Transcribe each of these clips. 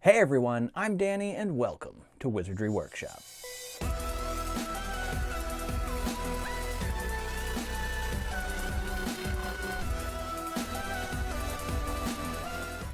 Hey everyone, I'm Danny and welcome to Wizardry Workshop.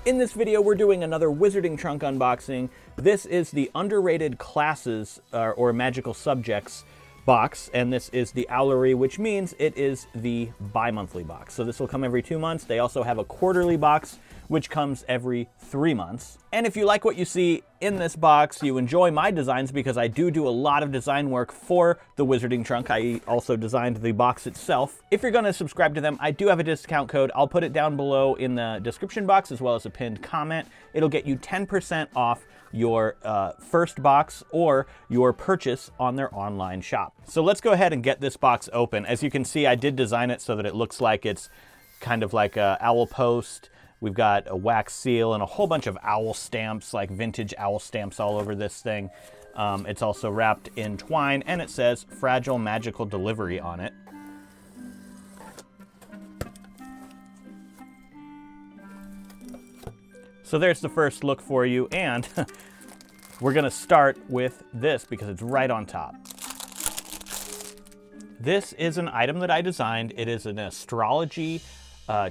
In this video, we're doing another Wizarding Trunk unboxing. This is the underrated classes or magical subjects box, and this is the Owlery, which means it is the bi-monthly box. So this will come every 2 months. They also have a quarterly box, which comes every 3 months. And if you like what you see in this box, you enjoy my designs, because I do a lot of design work for the Wizarding Trunk. I also designed the box itself. If you're gonna subscribe to them, I do have a discount code. I'll put it down below in the description box, as well as a pinned comment. It'll get you 10% off your first box or your purchase on their online shop. So let's go ahead and get this box open. As you can see, I did design it so that it looks like it's kind of like a owl post. We've got a wax seal and a whole bunch of owl stamps, like vintage owl stamps all over this thing. It's also wrapped in twine, and it says Fragile Magical Delivery on it. So there's the first look for you, and we're gonna start with this because it's right on top. This is an item that I designed. It is an astrology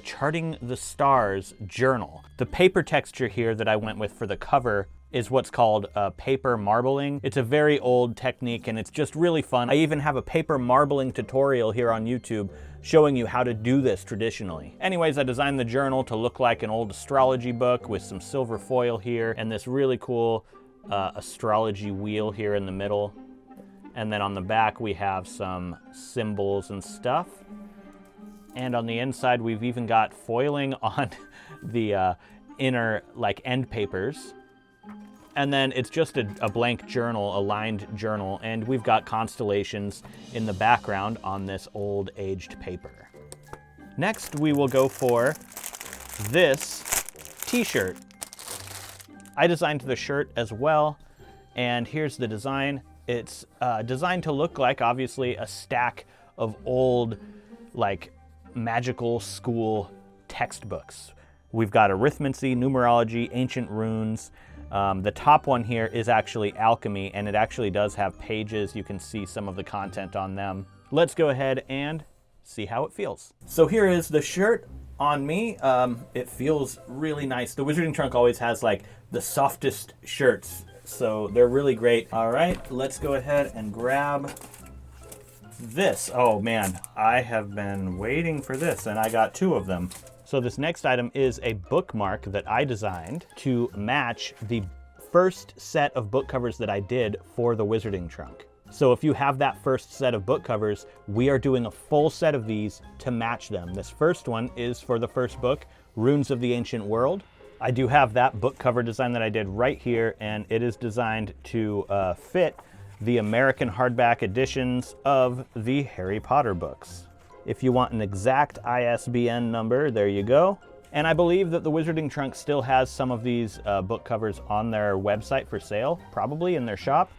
charting the stars journal. The paper texture here that I went with for the cover is what's called paper marbling. It's a very old technique, and it's just really fun. I even have a paper marbling tutorial here on YouTube showing you how to do this traditionally. Anyways, I designed the journal to look like an old astrology book with some silver foil here and this really cool astrology wheel here in the middle. And then on the back we have some symbols and stuff. And on the inside, we've even got foiling on the inner end papers. And then it's just a blank journal, a lined journal, and we've got constellations in the background on this old aged paper. Next, we will go for this t-shirt. I designed the shirt as well, and here's the design. It's designed to look like, obviously, a stack of old, magical school textbooks. We've got arithmancy, numerology, ancient runes. The top one here is actually alchemy, and it actually does have pages. You can see some of the content on them. Let's go ahead and see how it feels. So here is the shirt on me. It feels really nice. The Wizarding Trunk always has the softest shirts, so they're really great. All right, let's go ahead and grab this. Oh man, I have been waiting for this, and I got 2 of them. So this next item is a bookmark that I designed to match the first set of book covers that I did for the Wizarding Trunk. So if you have that first set of book covers, we are doing a full set of these to match them. This first one is for the first book, Runes of the Ancient World. I do have that book cover design that I did right here, and it is designed to fit the American hardback editions of the Harry Potter books. If you want an exact ISBN number, there you go. And I believe that the Wizarding Trunk still has some of these book covers on their website for sale, probably in their shop.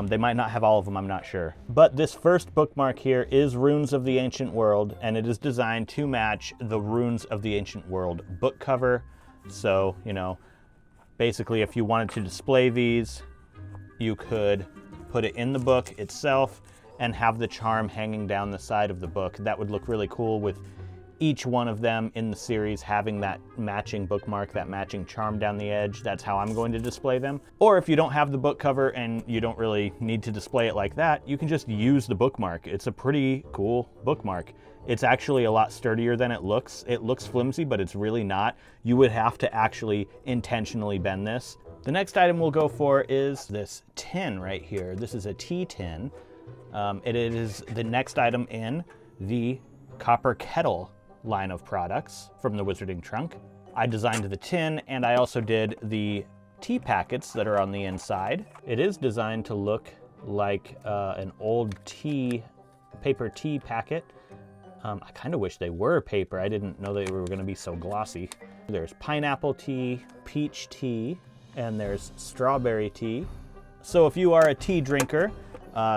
They might not have all of them, I'm not sure. But this first bookmark here is Runes of the Ancient World, and it is designed to match the Runes of the Ancient World book cover. So, basically if you wanted to display these, you could put it in the book itself and have the charm hanging down the side of the book. That would look really cool with each one of them in the series having that matching bookmark, that matching charm down the edge. That's how I'm going to display them. Or if you don't have the book cover and you don't really need to display it like that, you can just use the bookmark. It's a pretty cool bookmark. It's actually a lot sturdier than it looks. It looks flimsy, but it's really not. You would have to actually intentionally bend this. The next item we'll go for is this tin right here. This is a tea tin. It is the next item in the copper kettle line of products from the Wizarding Trunk. I designed the tin, and I also did the tea packets that are on the inside. It is designed to look like an old paper tea packet. I kind of wish they were paper. I didn't know they were going to be so glossy. There's pineapple tea, peach tea, and there's strawberry tea. So if you are a tea drinker,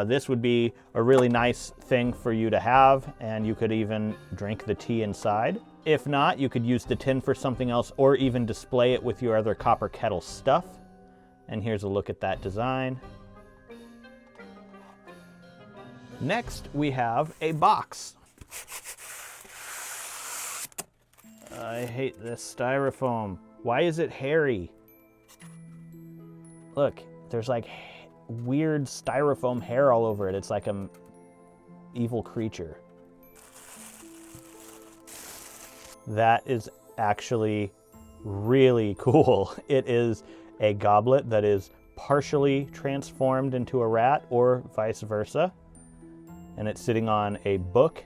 this would be a really nice thing for you to have, and you could even drink the tea inside. If not, you could use the tin for something else, or even display it with your other copper kettle stuff. And here's a look at that design. Next, we have a box. I hate this styrofoam. Why is it hairy? Look, there's like weird styrofoam hair all over it. It's like an evil creature. That is actually really cool. It is a goblet that is partially transformed into a rat or vice versa. And it's sitting on a book.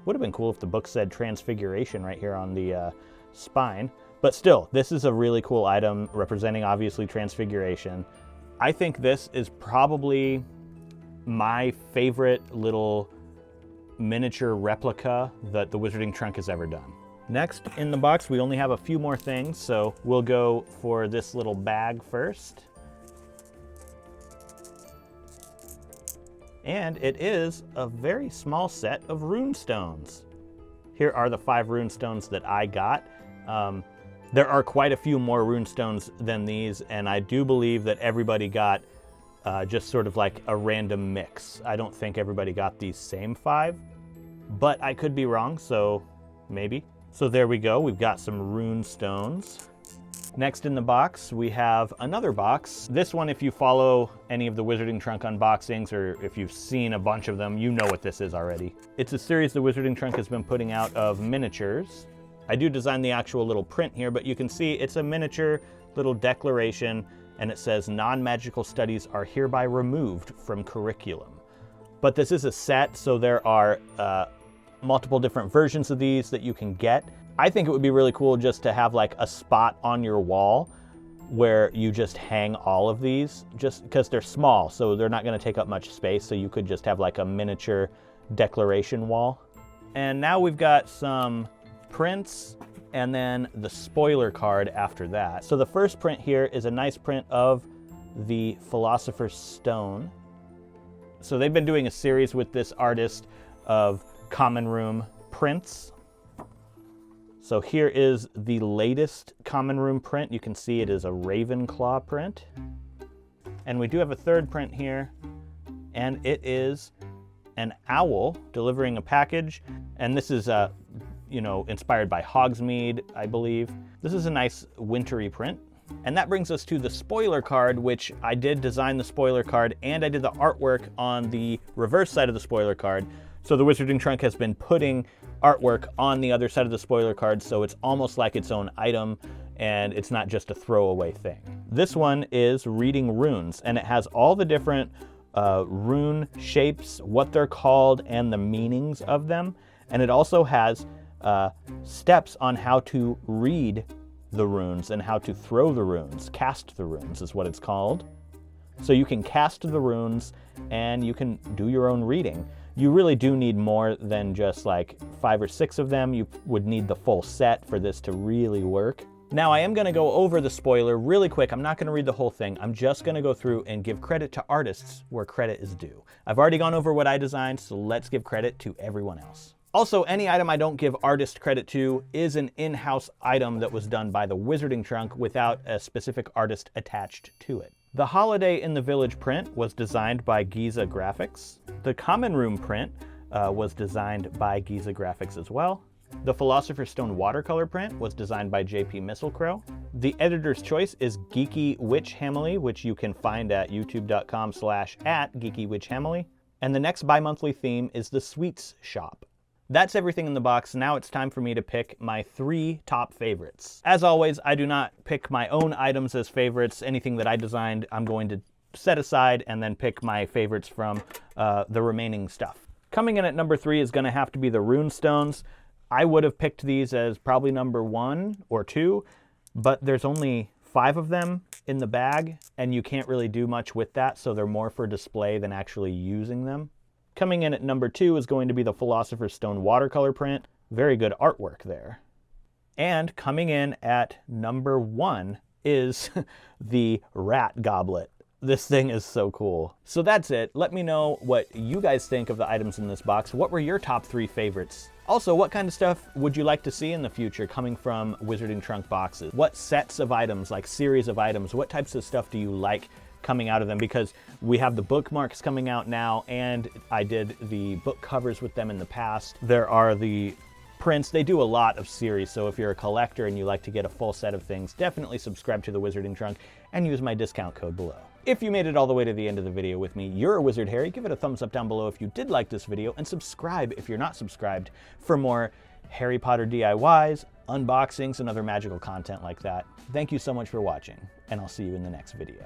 Would have been cool if the book said Transfiguration right here on the spine. But still, this is a really cool item representing obviously Transfiguration. I think this is probably my favorite little miniature replica that the Wizarding Trunk has ever done. Next in the box, we only have a few more things, so we'll go for this little bag first. And it is a very small set of rune stones. Here are the 5 rune stones that I got. There are quite a few more rune stones than these, and I do believe that everybody got just sort of like a random mix. I don't think everybody got these same 5, but I could be wrong, so maybe. So there we go, we've got some rune stones. Next in the box, we have another box. This one, if you follow any of the Wizarding Trunk unboxings, or if you've seen a bunch of them, you know what this is already. It's a series the Wizarding Trunk has been putting out of miniatures. I do design the actual little print here, but you can see it's a miniature little declaration, and it says non-magical studies are hereby removed from curriculum. But this is a set, so there are multiple different versions of these that you can get. I think it would be really cool just to have like a spot on your wall where you just hang all of these, just because they're small, so they're not going to take up much space, so you could just have like a miniature declaration wall. And now we've got some prints and then the spoiler card after that. So the first print here is a nice print of the Philosopher's Stone. So they've been doing a series with this artist of Common Room prints. So here is the latest Common Room print. You can see it is a Ravenclaw print. And we do have a third print here, and it is an owl delivering a package. And this is inspired by Hogsmeade, I believe. This is a nice wintry print. And that brings us to the spoiler card, which I did design the spoiler card and I did the artwork on the reverse side of the spoiler card. So the Wizarding Trunk has been putting artwork on the other side of the spoiler card, so it's almost like its own item and it's not just a throwaway thing. This one is Reading Runes, and it has all the different rune shapes, what they're called, and the meanings of them. And it also has steps on how to read the runes and how to throw the runes. Cast the runes is what it's called. So you can cast the runes and you can do your own reading. You really do need more than just like 5 or 6 of them. You would need the full set for this to really work. Now I am going to go over the spoiler really quick. I'm not going to read the whole thing. I'm just going to go through and give credit to artists where credit is due. I've already gone over what I designed, so let's give credit to everyone else. Also, any item I don't give artist credit to is an in-house item that was done by the Wizarding Trunk without a specific artist attached to it. The Holiday in the Village print was designed by Giza Graphics. The Common Room print was designed by Giza Graphics as well. The Philosopher's Stone watercolor print was designed by JP Misselcrow. The editor's choice is Geeky Witch Hamily, which you can find at youtube.com/@geekywitchhamily. And the next bi-monthly theme is the Sweets Shop. That's everything in the box. Now it's time for me to pick my 3 top favorites. As always, I do not pick my own items as favorites. Anything that I designed, I'm going to set aside and then pick my favorites from the remaining stuff. Coming in at number 3 is going to have to be the Rune Stones. I would have picked these as probably number 1 or 2, but there's only 5 of them in the bag, and you can't really do much with that, so they're more for display than actually using them. Coming in at number 2 is going to be the Philosopher's Stone watercolor print. Very good artwork there. And coming in at number 1 is the Rat Goblet. This thing is so cool. So that's it. Let me know what you guys think of the items in this box. What were your top 3 favorites? Also, what kind of stuff would you like to see in the future coming from Wizarding Trunk boxes? What sets of items, like series of items, what types of stuff do you like coming out of them? Because we have the bookmarks coming out now, and I did the book covers with them in the past. There are the prints. They do a lot of series, so if you're a collector and you like to get a full set of things, definitely subscribe to the Wizarding Trunk and use my discount code below. If you made it all the way to the end of the video with me, you're a Wizard Harry. Give it a thumbs up down below if you did like this video, and subscribe if you're not subscribed for more Harry Potter DIYs, unboxings, and other magical content like that. Thank you so much for watching, and I'll see you in the next video.